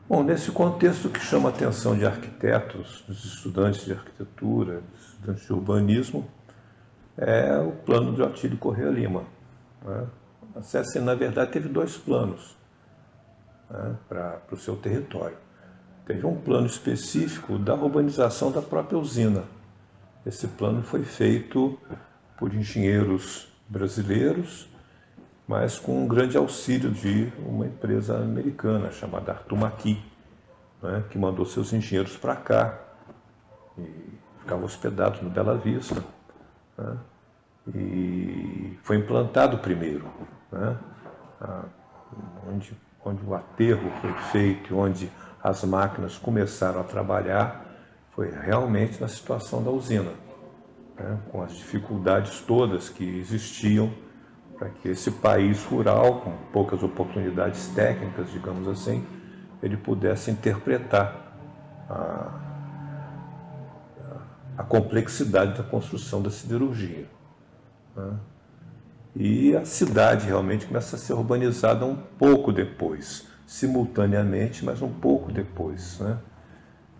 Bom, nesse contexto que chama a atenção de arquitetos, dos estudantes de arquitetura, dos estudantes de urbanismo, é o plano de Otílio Corrêa Lima, né? A CSN, na verdade, teve dois planos, né, para o seu território. Teve um plano específico da urbanização da própria usina. Esse plano foi feito por engenheiros brasileiros, mas com um grande auxílio de uma empresa americana chamada Arthur Maqui, né, que mandou seus engenheiros para cá e ficavam hospedados no Bela Vista, né, e foi implantado primeiro, né, onde o aterro foi feito, onde as máquinas começaram a trabalhar, foi realmente na situação da usina, né, com as dificuldades todas que existiam para que esse país rural, com poucas oportunidades técnicas, digamos assim, ele pudesse interpretar a complexidade da construção da siderurgia, né? E a cidade realmente começa a ser urbanizada um pouco depois, simultaneamente, mas um pouco depois, né?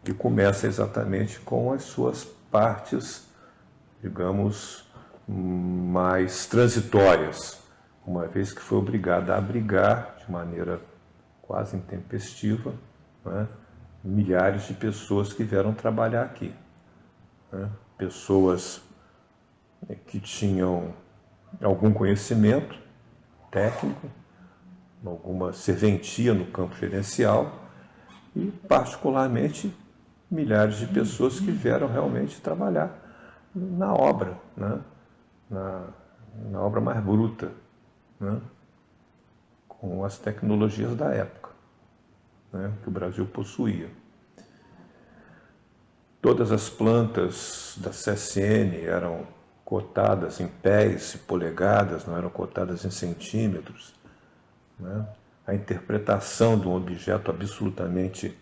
E começa exatamente com as suas partes, digamos, mais transitórias, uma vez que foi obrigada a abrigar de maneira quase intempestiva, né, milhares de pessoas que vieram trabalhar aqui, né? Pessoas que tinham algum conhecimento técnico, alguma serventia no campo gerencial e, particularmente, milhares de pessoas que vieram realmente trabalhar na obra, né? na obra mais bruta, né? Com as tecnologias da época, né, que o Brasil possuía. Todas as plantas da CSN eram cotadas em pés e polegadas, não eram cotadas em centímetros, né? A interpretação de um objeto absolutamente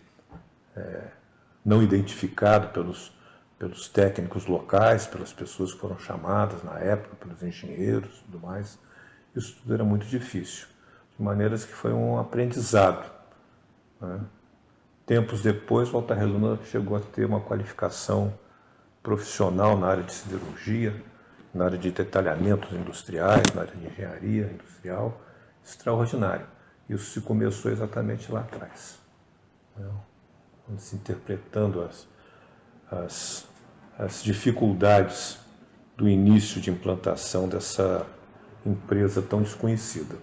não identificado pelos técnicos locais, pelas pessoas que foram chamadas na época, pelos engenheiros e tudo mais, isso tudo era muito difícil, de maneiras que foi um aprendizado, né? Tempos depois, Volta Redonda chegou a ter uma qualificação profissional na área de siderurgia, na área de detalhamentos industriais, na área de engenharia industrial, extraordinário. Isso se começou exatamente lá atrás, né? Se interpretando as dificuldades do início de implantação dessa empresa tão desconhecida.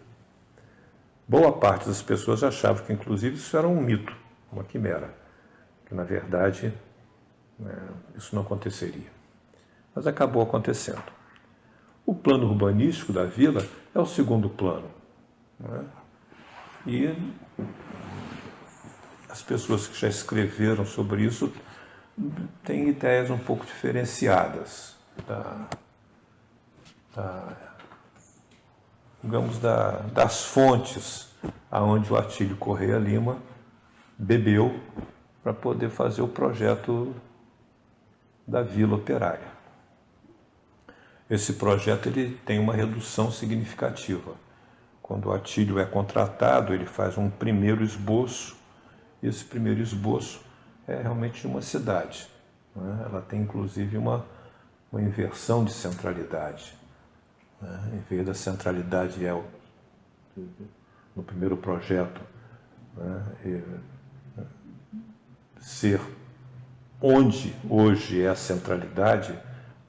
Boa parte das pessoas achava que, inclusive, isso era um mito, uma quimera, que, na verdade, isso não aconteceria. Mas acabou acontecendo. O plano urbanístico da vila é o segundo plano, né? E as pessoas que já escreveram sobre isso têm ideias um pouco diferenciadas digamos, das fontes aonde o Otílio Corrêa Lima bebeu para poder fazer o projeto da Vila Operária. Esse projeto ele tem uma redução significativa. Quando o Otílio é contratado, ele faz um primeiro esboço, e esse primeiro esboço é realmente uma cidade, né? Ela tem inclusive uma inversão de centralidade, né? Em vez da centralidade no primeiro projeto, né, ser onde hoje é a centralidade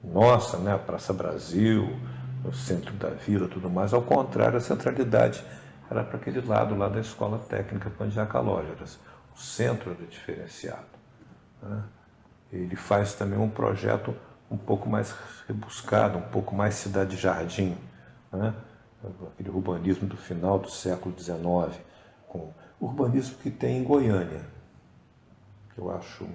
nossa, né, a Praça Brasil, o centro da vila, tudo mais, ao contrário, a centralidade era para aquele lado lá da Escola Técnica Pandiá Calógeras. O centro era diferenciado, né? Ele faz também um projeto um pouco mais rebuscado, um pouco mais cidade-jardim, né? Aquele urbanismo do final do século XIX, com o urbanismo que tem em Goiânia, que eu acho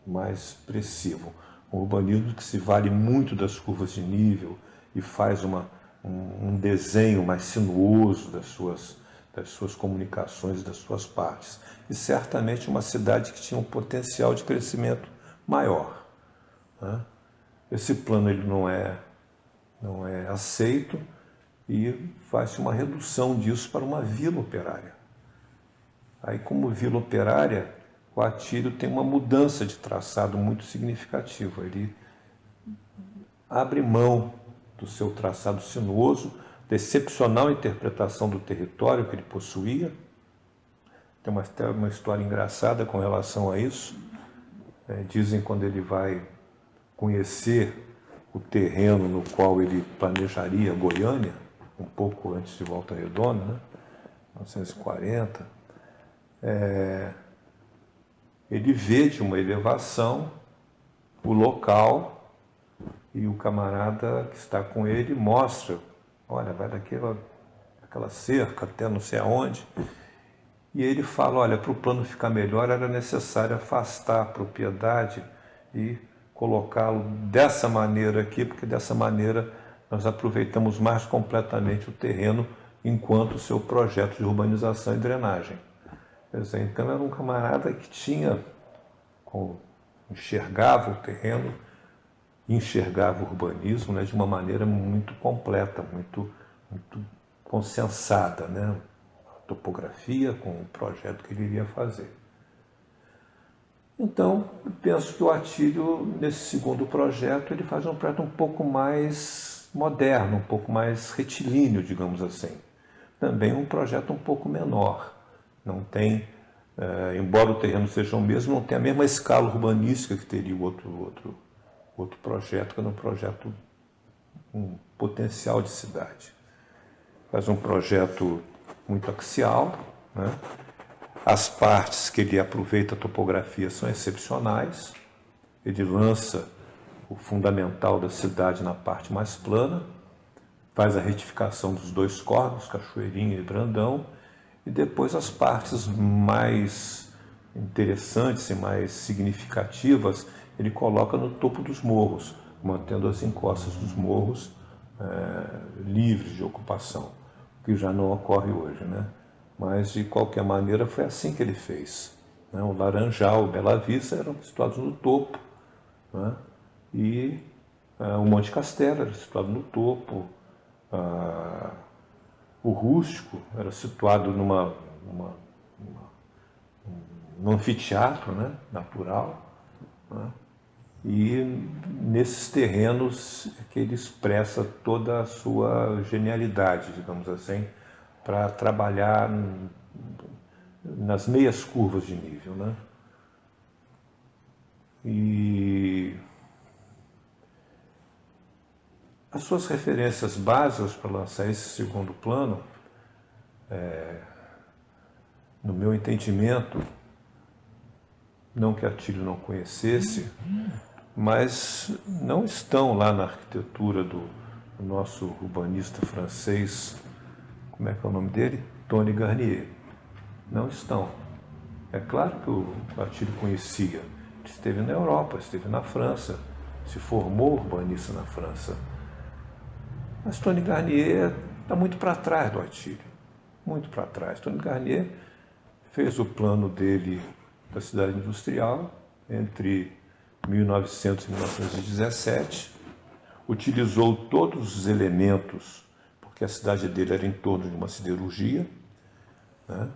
mais expressivo. Um urbanismo que se vale muito das curvas de nível e faz um desenho mais sinuoso das suas comunicações e das suas partes. E certamente uma cidade que tinha um potencial de crescimento maior, né? Esse plano ele não é aceito e faz-se uma redução disso para uma vila operária. Aí, como vila operária, o Atílio tem uma mudança de traçado muito significativa. Ele abre mão do seu traçado sinuoso, da excepcional interpretação do território que ele possuía. Tem uma história engraçada com relação a isso. Dizem quando ele vai conhecer o terreno no qual ele planejaria Goiânia, um pouco antes de Volta Redonda, né? 1940, ele vê de uma elevação o local e o camarada que está com ele mostra, olha, vai daquela cerca até não sei aonde, e ele fala, olha, para o plano ficar melhor era necessário afastar a propriedade e colocá-lo dessa maneira aqui, porque dessa maneira nós aproveitamos mais completamente o terreno enquanto o seu projeto de urbanização e drenagem. Quer dizer, então era um camarada que enxergava o terreno, enxergava o urbanismo, né, de uma maneira muito completa, muito consensada, né? A topografia com o projeto que ele iria fazer. Então, eu penso que o Atílio, nesse segundo projeto, ele faz um projeto um pouco mais moderno, um pouco mais retilíneo, digamos assim. Também um projeto um pouco menor. Não tem, embora o terreno seja o mesmo, não tem a mesma escala urbanística que teria o outro projeto, que era um projeto com potencial de cidade. Faz um projeto muito axial, né? As partes que ele aproveita a topografia são excepcionais. Ele lança o fundamental da cidade na parte mais plana, faz a retificação dos dois córregos, Cachoeirinha e Brandão, e depois as partes mais interessantes e mais significativas ele coloca no topo dos morros, mantendo as encostas dos morros livres de ocupação, que já não ocorre hoje, né? Mas, de qualquer maneira, foi assim que ele fez. O Laranjal, o Bela Vista eram situados no topo, né? E o Monte Castelo era situado no topo, o Rústico era situado num anfiteatro, né? Natural, né? E nesses terrenos é que ele expressa toda a sua genialidade, digamos assim, para trabalhar nas meias curvas de nível, né? E as suas referências básicas para lançar esse segundo plano, no meu entendimento, não que Atílio não conhecesse, mas não estão lá na arquitetura do nosso urbanista francês, como é que é o nome dele? Tony Garnier. Não estão. É claro que o Atílio conhecia. Ele esteve na Europa, esteve na França, se formou urbanista na França. Mas Tony Garnier está muito para trás do Atílio. Muito para trás. Tony Garnier fez o plano dele da cidade industrial entre 1900 e 1917, utilizou todos os elementos, porque a cidade dele era em torno de uma siderurgia, né?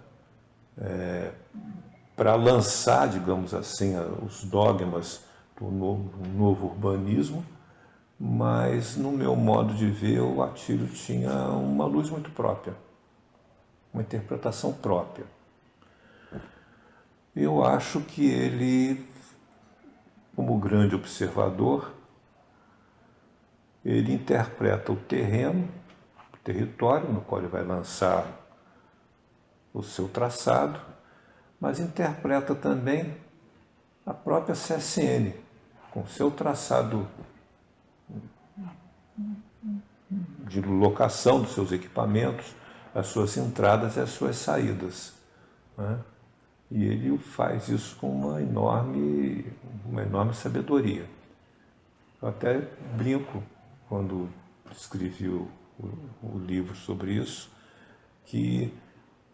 Para lançar, digamos assim, os dogmas do novo urbanismo, mas, no meu modo de ver, o Atílio tinha uma luz muito própria, uma interpretação própria. Eu acho que ele, como grande observador, ele interpreta o terreno, o território no qual ele vai lançar o seu traçado, mas interpreta também a própria CSN, com seu traçado de locação dos seus equipamentos, as suas entradas e as suas saídas, né? E ele faz isso com uma enorme sabedoria. Eu até brinco, quando escrevi o livro sobre isso, que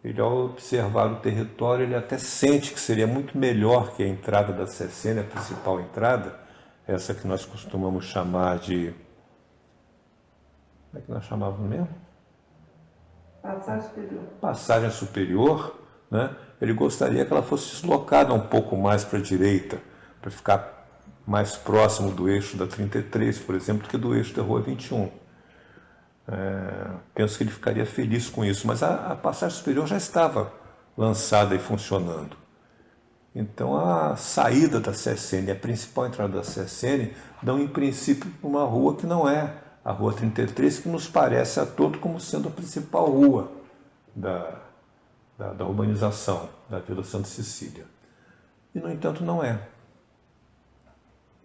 ele, ao observar o território, ele até sente que seria muito melhor que a entrada da CSN, a principal entrada, essa que nós costumamos chamar de... Como é que nós chamávamos mesmo? Passagem superior. Passagem superior, né? Ele gostaria que ela fosse deslocada um pouco mais para a direita, para ficar mais próximo do eixo da 33, por exemplo, do que do eixo da Rua 21. Penso que ele ficaria feliz com isso, mas a passagem superior já estava lançada e funcionando. Então a saída da CSN, a principal entrada da CSN, dão em princípio uma rua que não é a Rua 33, que nos parece a todos como sendo a principal rua da urbanização da Vila Santa Cecília. E no entanto não é.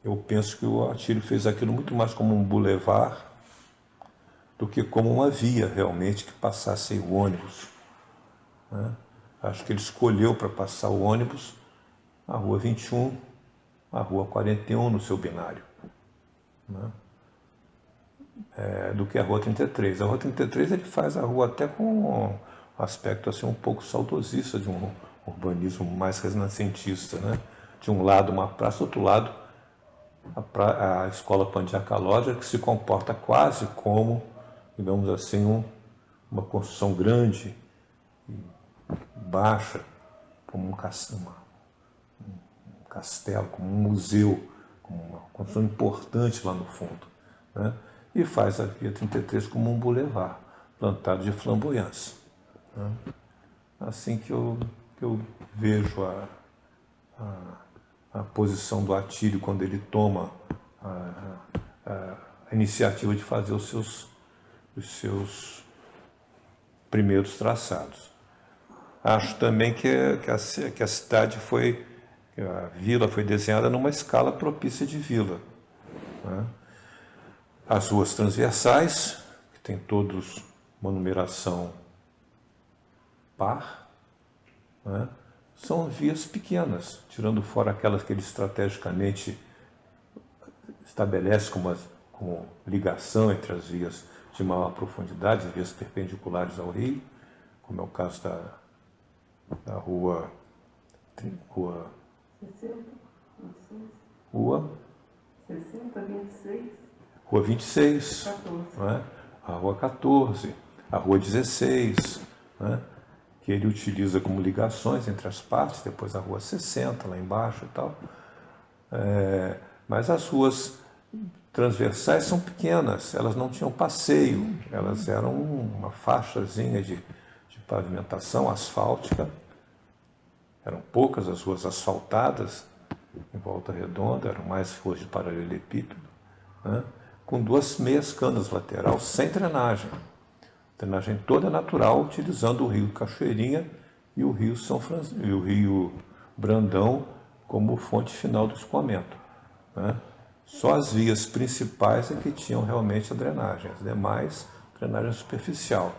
Eu penso que o Atílio fez aquilo muito mais como um bulevar do que como uma via realmente que passasse o ônibus, né? Acho que ele escolheu para passar o ônibus a Rua 21, a Rua 41 no seu binário, né? Do que a Rua 33. A Rua 33 ele faz a rua até com um aspecto assim, um pouco saudosista, de um urbanismo mais renascentista, né? De um lado uma praça, do outro lado a Escola Pandiaca Lodge, que se comporta quase como, digamos assim, uma construção grande, baixa, como um castelo, como um museu, como uma construção importante lá no fundo, né? E faz a Via 33 como um bulevar, plantado de flamboyância, né? Assim que eu vejo a posição do Atílio quando ele toma a iniciativa de fazer os seus primeiros traçados. Acho também que a cidade que a vila foi desenhada numa escala propícia de vila, né? As ruas transversais, que tem todos uma numeração par, né? São vias pequenas, tirando fora aquelas que ele estrategicamente estabelece como ligação entre as vias de maior profundidade, as vias perpendiculares ao rio, como é o caso da rua 26, 14. né? A Rua 14, a Rua 16, né? Que ele utiliza como ligações entre as partes, depois a Rua 60, lá embaixo e tal. Mas as ruas transversais são pequenas, elas não tinham passeio, elas eram uma faixazinha de pavimentação asfáltica. Eram poucas as ruas asfaltadas em Volta Redonda, eram mais ruas de paralelepípedo, né? Com duas meias canas lateral, sem drenagem. Drenagem toda natural, utilizando o rio Cachoeirinha e o rio e o rio Brandão como fonte final do escoamento, né? Só as vias principais é que tinham realmente a drenagem, as demais, drenagem superficial.